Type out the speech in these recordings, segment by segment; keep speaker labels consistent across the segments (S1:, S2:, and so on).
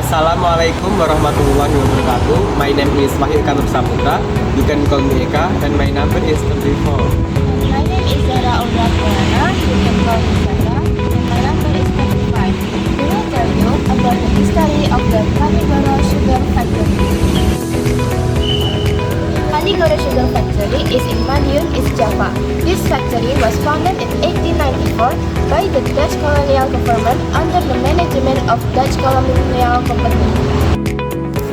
S1: Assalamualaikum warahmatullahi wabarakatuh. My name is Wahid Kanur Saputra. You can call me Eka and my number is 34.
S2: My name is Zara Aura Purana. You can call me Zara, and my number is 35. We will tell you about the history of the Kanigoro Sugar Factory. Kanigoro Sugar Factory is in Madiun, East Java. This factory was founded in 1894 by the Dutch colonial government under the management of Dutch Colonial Company.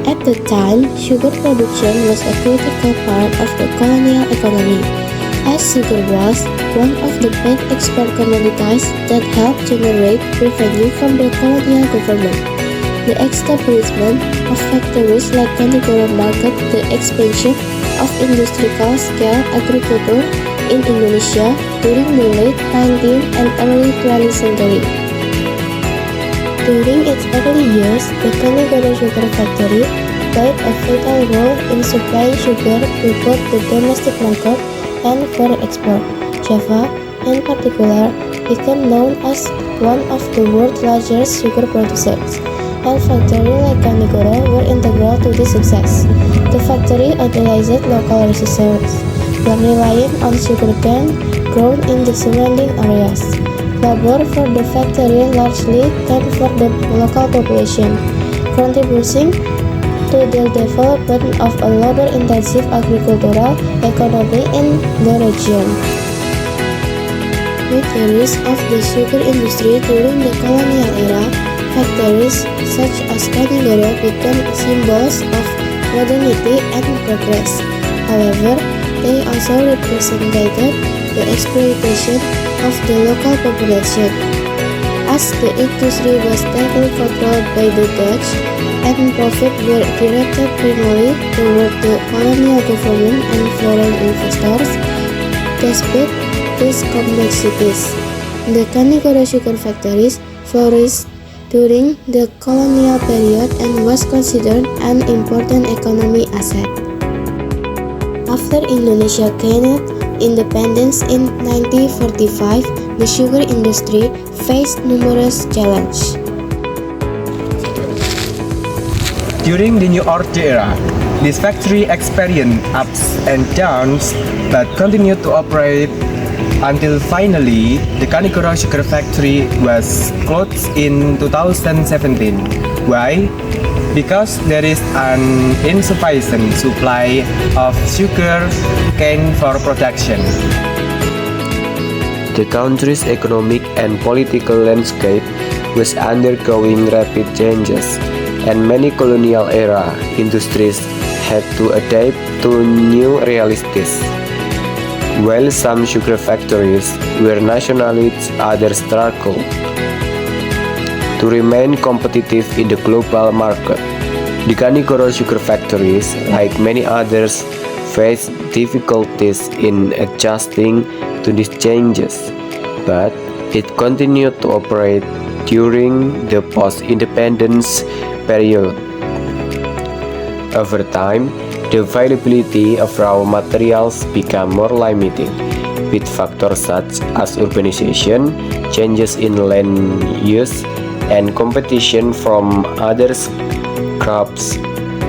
S3: At the time, sugar production was a critical part of the colonial economy, as sugar was one of the big export commodities that helped generate revenue from the colonial government. The establishment of factories like Kanigoro marked the expansion of industrial-scale agriculture in Indonesia during the late 19th and early 20th century. During its early years, the Kanigoro Sugar Factory played a vital role in supplying sugar to both the domestic market and for export. Java, in particular, became known as one of the world's largest sugar producers, and factories like Kanigoro were integral to this success. The factory utilized local resources, while relying on sugarcane grown in the surrounding areas. Labor for the factory largely came from the local population, contributing to the development of a labor-intensive agricultural economy in the region. With the rise of the sugar industry during the colonial era, factories such as Kanigoro became symbols of modernity and progress. However, they also represented the exploitation of the local population, as the industry was tightly controlled by the Dutch and profit were directed primarily toward the colonial government and foreign investors. Despite these complexities, the Kanigoro sugar factories flourished during the colonial period and was considered an important economic asset. After Indonesia gained independence in 1945, the sugar industry faced numerous challenges.
S1: During the New Order era, this factory experienced ups and downs but continued to operate until finally the Kanigoro Sugar Factory was closed in 2017. Why? Because there is an insufficient supply of sugar cane for production.
S4: The country's economic and political landscape was undergoing rapid changes, and many colonial-era industries had to adapt to new realities. While some sugar factories were nationalized, others struggled to remain competitive in the global market. The Kanigoro sugar factories, like many others, faced difficulties in adjusting to these changes, but it continued to operate during the post-independence period. Over time, the availability of raw materials became more limited, with factors such as urbanization, changes in land use, and competition from other crops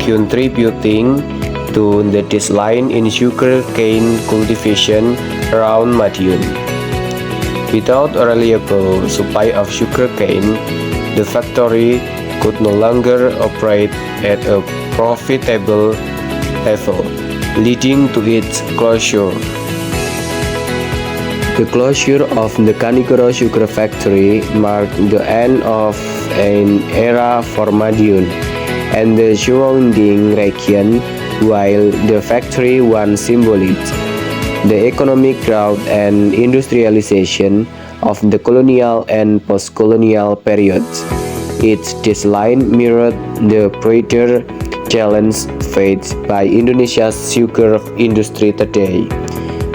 S4: contributing to the decline in sugarcane cultivation around Madiun. Without a reliable supply of sugarcane, the factory could no longer operate at a profitable level, leading to its closure. The closure of the Kanigoro sugar factory marked the end of an era for Madiun and the surrounding region, while the factory once symbolized the economic growth and industrialization of the colonial and post-colonial periods. Its design mirrored the broader challenge faced by Indonesia's sugar industry today.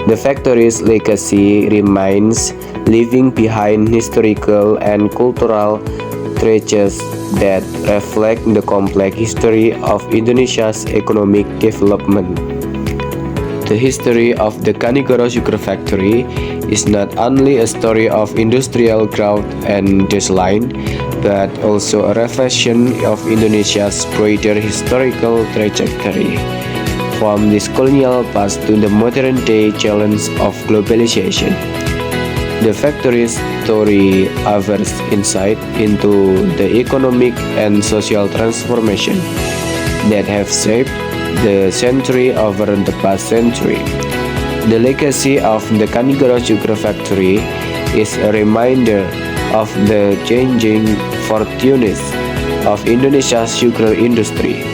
S4: The factory's legacy remains, leaving behind historical and cultural treasures that reflect the complex history of Indonesia's economic development. The history of the Kanigoro Sugar Factory is not only a story of industrial growth and decline, but also a reflection of Indonesia's broader historical trajectory, from this colonial past to the modern-day challenge of globalization. The factory's story offers insight into the economic and social transformation that have shaped the century over the past century. The legacy of the Kanigoro Sugar Factory is a reminder of the changing fortunes of Indonesia's sugar industry,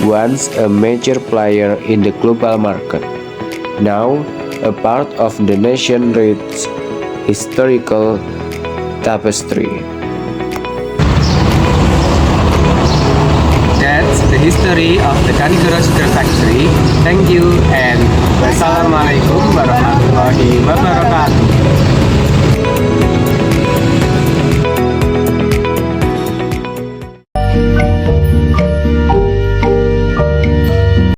S4: once a major player in the global market, now a part of the nation's rich historical tapestry.
S1: That's the history of the Kanigoro Sugar Factory. Thank you and wassalamualaikum warahmatullahi wabarakatuh.